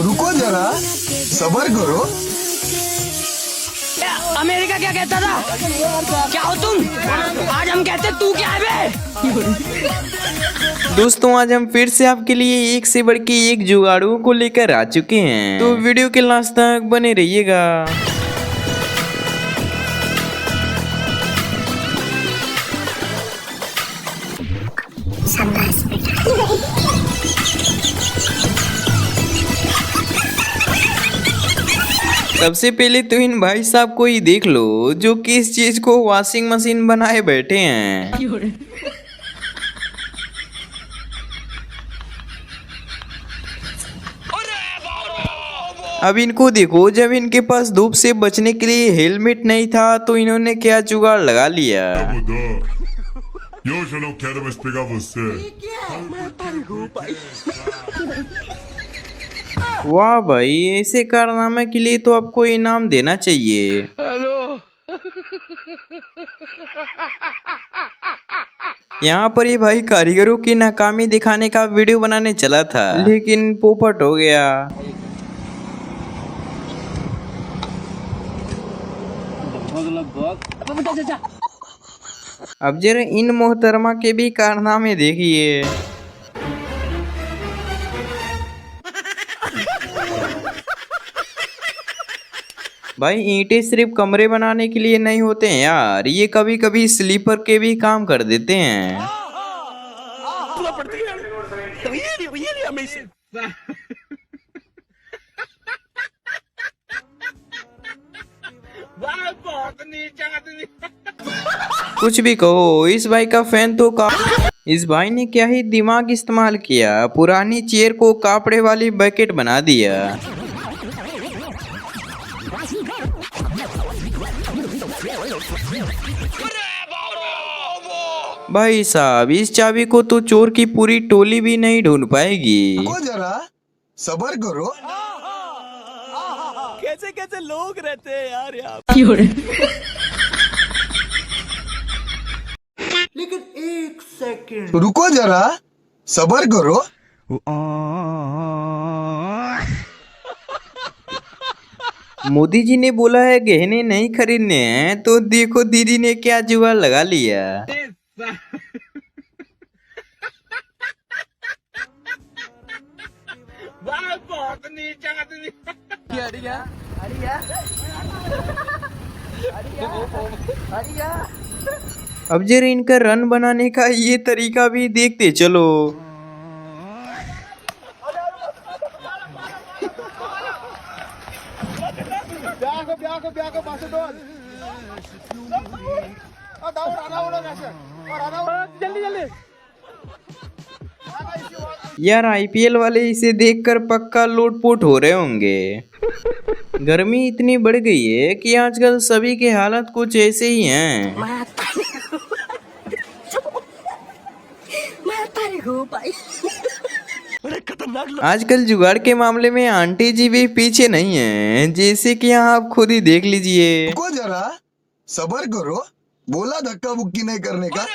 रुको जरा, सबर करो। अमेरिका क्या कहता था? क्या हो तुम? आज हम कहते तू क्या है बे? दोस्तों आज हम फिर से आपके लिए एक से बढ़ के एक जुगाड़ू को लेकर आ चुके हैं, तो वीडियो के लास्ट तक बने रहिएगा। सबसे पहले तो इन भाई साहब को ही देख लो जो कि इस चीज को वॉशिंग मशीन बनाए बैठे हैं। अब इनको देखो, जब इनके पास धूप से बचने के लिए हेलमेट नहीं था तो इन्होंने क्या जुगाड़ लगा लिया। E hoje eu não quero mais pegar você. वाह भाई, ऐसे कारनामे के लिए तो आपको इनाम देना चाहिए। यहाँ पर ये भाई कारीगरों की नाकामी दिखाने का वीडियो बनाने चला था, लेकिन पोपट हो गया। अब जरा इन मोहतरमा के भी कारनामे देखिए। भाई ईंटें सिर्फ कमरे बनाने के लिए नहीं होते हैं यार, ये कभी कभी स्लीपर के भी काम कर देते हैं। कुछ भी कहो, इस भाई का फैन तो इस भाई ने क्या ही दिमाग इस्तेमाल किया, पुरानी चेयर को कपड़े वाली बकेट बना दिया। भाई साहब, इस चाबी को तो चोर की पूरी टोली भी नहीं ढूंढ पाएगी। रुको जरा, सबर करो। कैसे कैसे लोग रहते हैं यार यहाँ। लेकिन एक सेकंड, रुको जरा, सबर करो। मोदी जी ने बोला है गहने नहीं खरीदने हैं, तो देखो दीदी ने क्या जुगाड़ लगा लिया। अब जरा इनका रन बनाने का ये तरीका भी देखते चलो। यार आईपीएल वाले इसे देखकर पक्का लोटपोट हो रहे होंगे। गर्मी इतनी बढ़ गई है कि आजकल सभी के हालत कुछ ऐसे ही हैं। आजकल जुगाड़ के मामले में आंटी जी भी पीछे नहीं हैं, जैसे कि यहाँ आप खुद ही देख लीजिए। रुको जरा, सबर करो। बोला धक्का मुक्की नहीं करने का।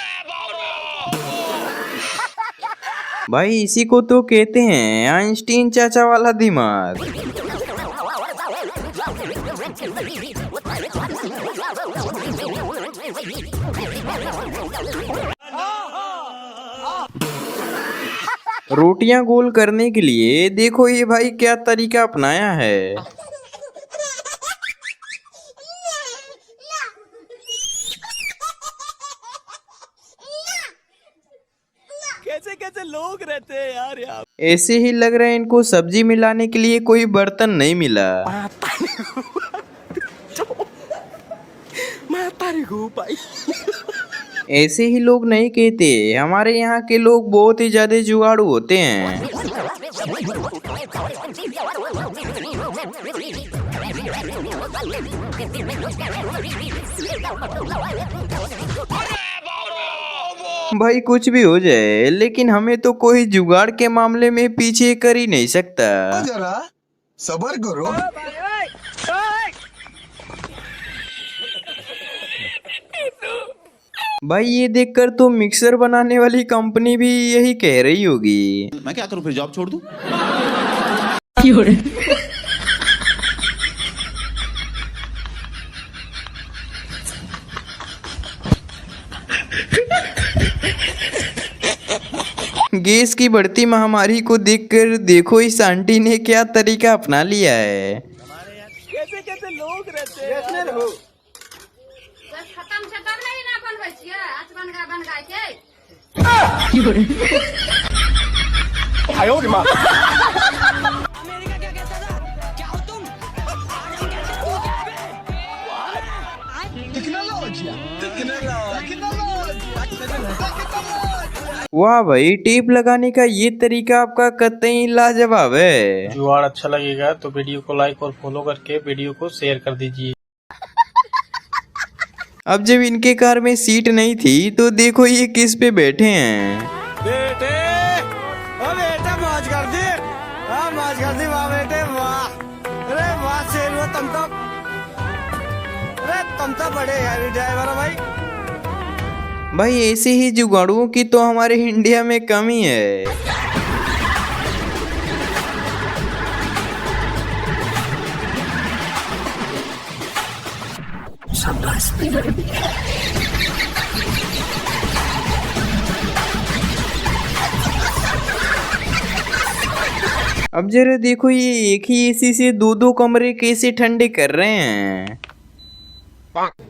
भाई इसी को तो कहते हैं आइंस्टीन चाचा वाला दिमाग। रोटियां गोल करने के लिए देखो ये भाई क्या तरीका अपनाया है। कैसे कैसे लोग रहते हैं यार यहाँ। ऐसे ही लग रहा है इनको सब्जी मिलाने के लिए कोई बर्तन नहीं मिला। ऐसे ही लोग नहीं कहते, हमारे यहाँ के लोग बहुत ही ज्यादा जुगाड़ू होते हैं। भाई कुछ भी हो जाए, लेकिन हमें तो कोई जुगाड़ के मामले में पीछे कर ही नहीं सकता। जरा सबर करो। भाई ये देखकर तो मिक्सर बनाने वाली कंपनी भी यही कह रही होगी। मैं क्या करूं, फिर जॉब छोड़ दूं? गैस की बढ़ती महामारी को देखकर देखो इस आंटी ने क्या तरीका अपना लिया है। कैसे कैसे लोग रहते हैं यार। खत्म से तब नहीं ना बनबै छियै आज बन गाय के अमेरिका क्या कहता था? क्या हो तुम? आज हम कहते तू क्या है? वाह भाई, टेप लगाने का ये तरीका आपका कतई लाजवाब है। जुगाड़ अच्छा लगेगा तो वीडियो को लाइक और फॉलो करके वीडियो को शेयर कर दीजिए। अब जब इनके कार में सीट नहीं थी तो देखो ये किस पे बैठे हैं। बेटे ओ बेटा मौज कर दी। हाँ मौज कर दी वाह बेटे वाह। अरे वाह शेर तुम तो बड़े यार ड्राइवर हो भाई। भाई ऐसे ही जुगाड़ुओं की तो हमारे इंडिया में कमी है। अब जरा देखो ये एक ही एसी से दो कमरे कैसे ठंडे कर रहे हैं।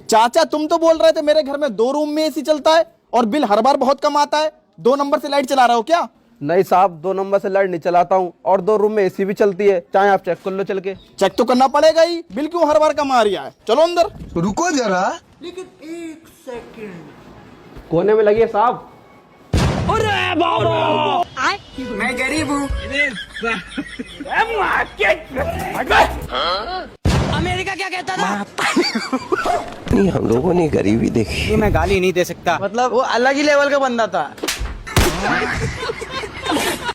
चाचा तुम तो बोल रहे थे मेरे घर में 2 रूम में एसी चलता है और बिल हर बार बहुत कम आता है। 2 नंबर से लाइट चला रहे हो क्या? नहीं साहब, 2 नंबर से लाइट नहीं चलाता हूँ और 2 रूम में एसी भी चलती है, चाहे आप चेक कर लो चल के। चेक तो करना पड़ेगा ही, बिल क्यों हर बार कम आ रहा है? चलो अंदर। रुको जरा। कोने में लगी है साहब। मैं गरीब हूँ। अमेरिका क्या कहता था? नहीं, हम लोगों ने गरीबी देखी। मैं गाली नहीं दे सकता। मतलब वो अलग ही लेवल का बंदा था।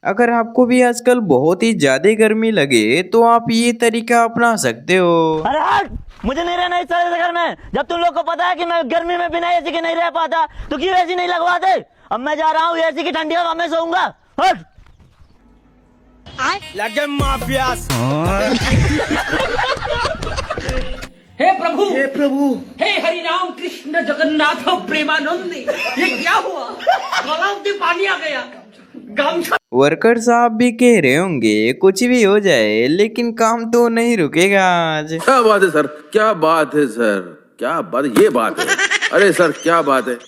अगर आपको भी आजकल बहुत ही ज्यादा गर्मी लगे तो आप ये तरीका अपना सकते हो। अरे हट, मुझे नहीं रहना इस तरह से घर में। जब तुम लोग को पता है कि मैं गर्मी में बिना एसी के नहीं रह पाता तो क्यों एसी नहीं लगवाते? अब मैं जा रहा हूँ एसी की ठंडी हवा में सोऊंगा। हट। लगे माफियास। हे प्रभु, हे हरि राम कृष्ण जगन्नाथ प्रेमानंद, ये क्या हुआ? गलाव में पानी आ गया। वर्कर साहब भी कह रहे होंगे कुछ भी हो जाए लेकिन काम तो नहीं रुकेगा आज। क्या बात है सर, क्या बात है सर, क्या बात, ये बात है। अरे सर क्या बात है।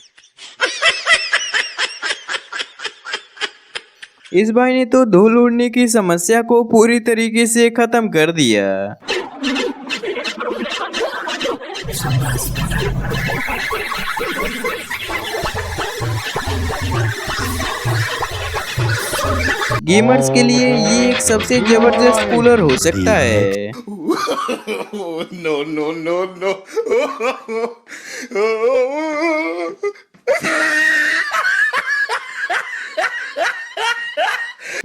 इस भाई ने तो धूल उड़ने की समस्या को पूरी तरीके से खत्म कर दिया। गेमर्स के लिए ये एक सबसे जबरदस्त कूलर हो सकता है। No no no no.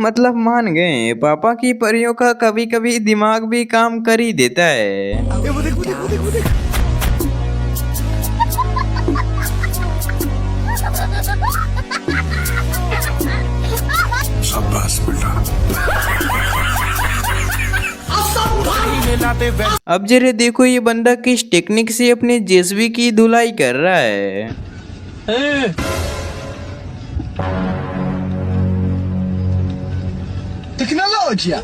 मतलब मान गए, पापा की परियों का कभी कभी दिमाग भी काम कर ही देता है। अब जरा देखो ये बंदा किस टेक्निक से अपने जेसीबी की धुलाई कर रहा है। टेक्नोलॉजिया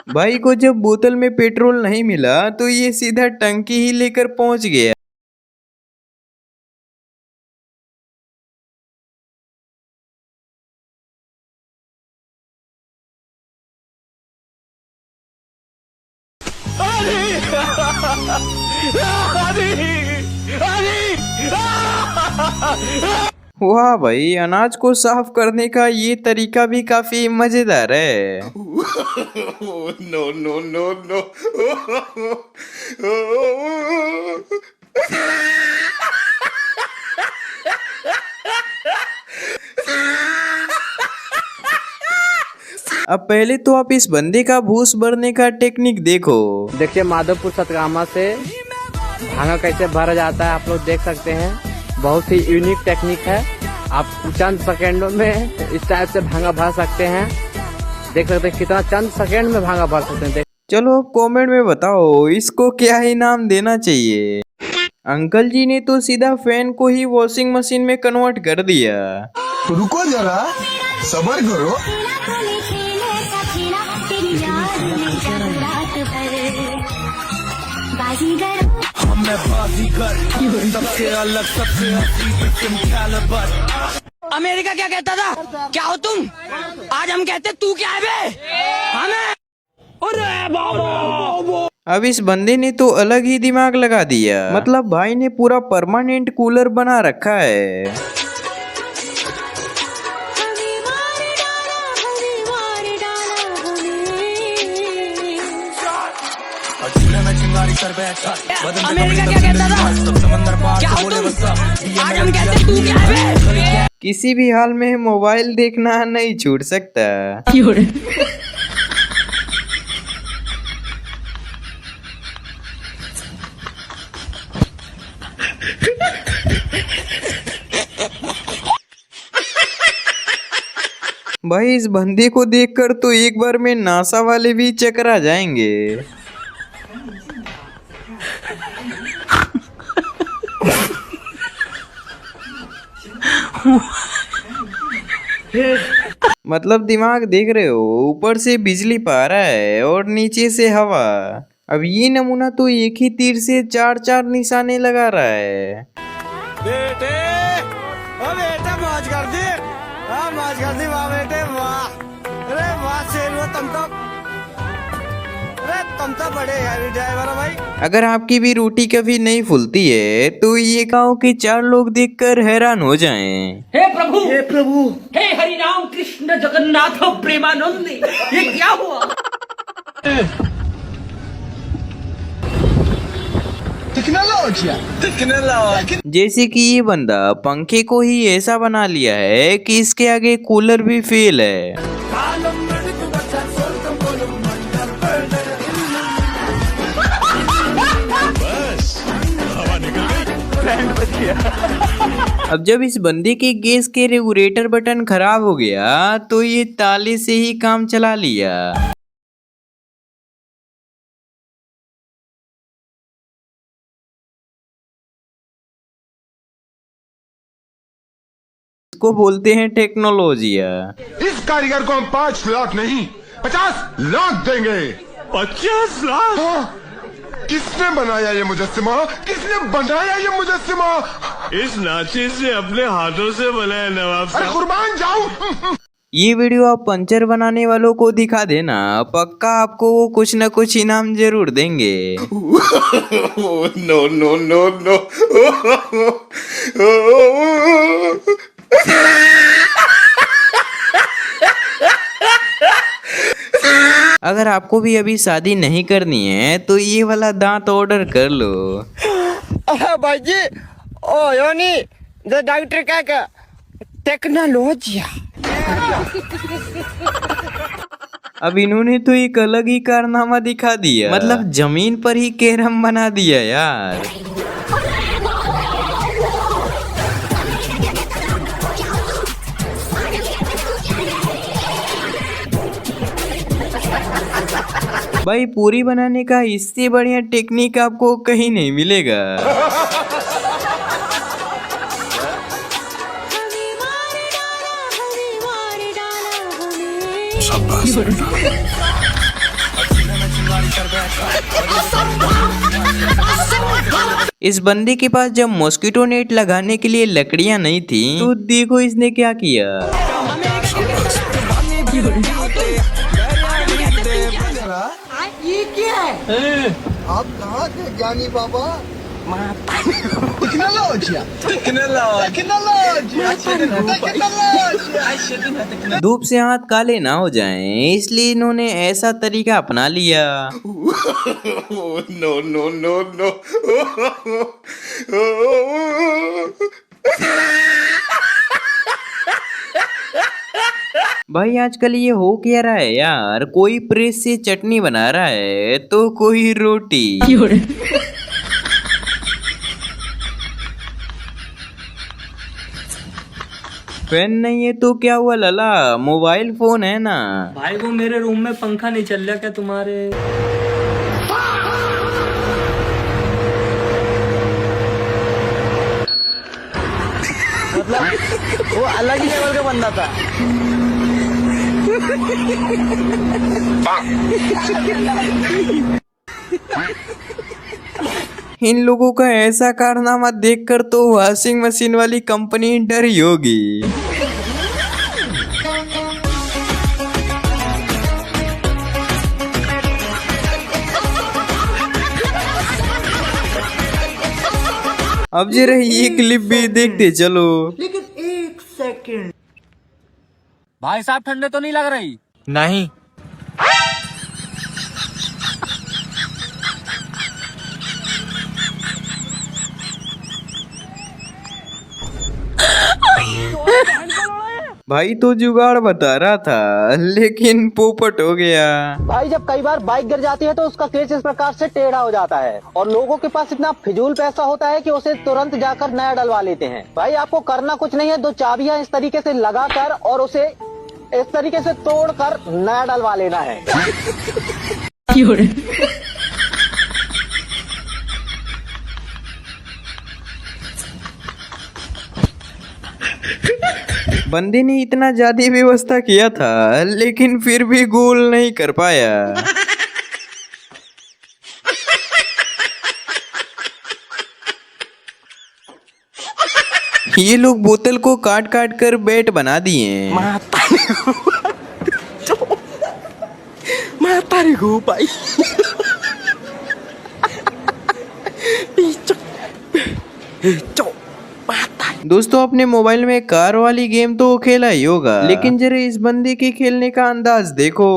भाई को जब बोतल में पेट्रोल नहीं मिला तो ये सीधा टंकी ही लेकर पहुंच गया। वाह भाई, अनाज को साफ करने का ये तरीका भी काफी मजेदार है। No no no no. अब पहले तो आप इस बंदे का भूस भरने का टेक्निक देखो। देखिए माधवपुर सतगामा से भांगा कैसे भरा जाता है, आप लोग देख सकते हैं। बहुत ही यूनिक टेक्निक है, आप चंद सेकेंडों में इस टाइप से भांगा भर सकते हैं। देख सकते हैं कितना चंद सेकेंड में भांगा भर सकते हैं। चलो अब कमेंट में बताओ इसको क्या इनाम देना चाहिए। अंकल जी ने तो सीधा फैन को ही वॉशिंग मशीन में कन्वर्ट कर दिया। रुको जरा, सबर करो। अमेरिका क्या कहता था, क्या हो तुम? आज हम कहते तू क्या है बे? हमें अब इस बंदे ने तो अलग ही दिमाग लगा दिया। मतलब भाई ने पूरा परमानेंट कूलर बना रखा है। अमेरिका क्या कहता था, क्या हो तुम? आज हम कहते तू क्या है बे? किसी भी हाल में मोबाइल देखना नहीं छूट सकता। भाई इस बंदे को देखकर तो एक बार में नासा वाले भी चकरा जाएंगे। मतलब दिमाग देख रहे हो, ऊपर से बिजली पा रहा है और नीचे से हवा। अब ये नमूना तो एक ही तीर से 4-4 निशाने लगा रहा है। बेटे ओ बेटा मौज कर दी, हाँ मौज कर दी वाह बेटे वाह। अरे वाह शेर तुम तो बड़े हैवी ड्राइवर हो भाई। अगर आपकी भी रोटी कभी नहीं फूलती है तो ये गाँव के 4 लोग देखकर हैरान हो जाएं। हे प्रभु, हे हरि राम कृष्ण जगन्नाथ प्रेमानंद, ये क्या हुआ? जैसे कि ये बंदा पंखे को ही ऐसा बना लिया है कि इसके आगे कूलर भी फेल है। अब जब इस बंदे के गैस के रेगुलेटर बटन खराब हो गया तो ये ताले से ही काम चला लिया। इसको बोलते हैं टेक्नोलॉजिया। इस कारीगर को हम 5 लाख नहीं 50 लाख देंगे। 50 लाख? हाँ। किसने बनाया ये मुजस्सिमा? किसने बनाया ये मुजस्सिमा? इस नाची से अपने हाथों से बनाया नवाब साहब। अरे कुर्बान जाऊं। ये वीडियो आप पंचर बनाने वालों को दिखा देना, पक्का आपको वो कुछ न कुछ इनाम जरूर देंगे। No no no no. अगर आपको भी अभी शादी नहीं करनी है तो ये वाला दांत ऑर्डर कर लो। भाई जी ओ योनी द डॉक्टर का टेक्नोलॉजिया। अब इन्होंने तो एक अलग ही कारनामा दिखा दिया। मतलब जमीन पर ही कैरम बना दिया यार। भाई पूरी बनाने का इससे बढ़िया टेक्निक आपको कहीं नहीं मिलेगा। इस बंदे के पास जब मॉस्किटो नेट लगाने के लिए लकड़ियां नहीं थी तो देखो इसने क्या किया। ये क्या है? आप कहाँ थे ज्ञानी बाबा? धूप से हाथ काले ना हो जाएं, इसलिए इन्होंने ऐसा तरीका अपना लिया। No no no no. भाई आजकल ये हो क्या रहा है यार, कोई प्रेस से चटनी बना रहा है तो कोई रोटी। फैन नहीं है तो क्या हुआ लला, मोबाइल फोन है ना। भाई वो मेरे रूम में पंखा नहीं चल रहा क्या तुम्हारे? मतलब वो अलग ही लेवल का बंदा था। इन लोगों का ऐसा कारनामा देखकर तो वॉशिंग मशीन वाली कंपनी डरी होगी। अब जरा ये क्लिप भी देखते चलो। भाई साहब ठंडे तो नहीं लग रही? नहीं। भाई तो जुगाड़ बता रहा था लेकिन पोपट हो गया। भाई जब कई बार बाइक गिर जाती है तो उसका केस इस प्रकार से टेढ़ा हो जाता है और लोगों के पास इतना फिजूल पैसा होता है कि उसे तुरंत जाकर नया डलवा लेते हैं। भाई आपको करना कुछ नहीं है, 2 चाबियां इस तरीके से लगाकर और उसे इस तरीके से तोड़कर नया डलवा लेना है। बंदे ने इतना ज्यादा व्यवस्था किया था लेकिन फिर भी गोल नहीं कर पाया। ये लोग बोतल को काट काट कर बैट बना दिए। दोस्तों अपने मोबाइल में कार वाली गेम तो खेला ही होगा, लेकिन जरा इस बंदे के खेलने का अंदाज देखो।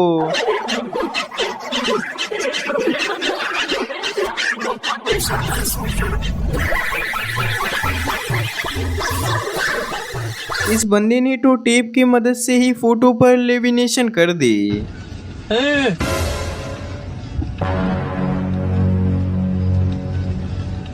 इस बंदे ने तो टेप की मदद से ही फोटो पर लेमिनेशन कर दी।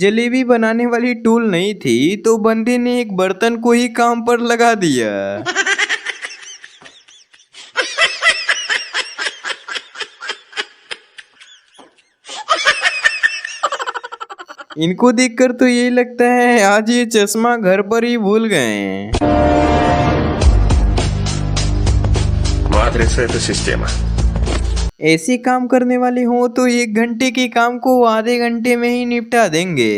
जलेबी बनाने वाली टूल नहीं थी तो बंदे ने एक बर्तन को ही काम पर लगा दिया। इनको देखकर तो यही लगता है आज ये चश्मा घर पर ही भूल गए। ऐसे काम करने वाले हो तो 1 घंटे के काम को आधे घंटे में ही निपटा देंगे।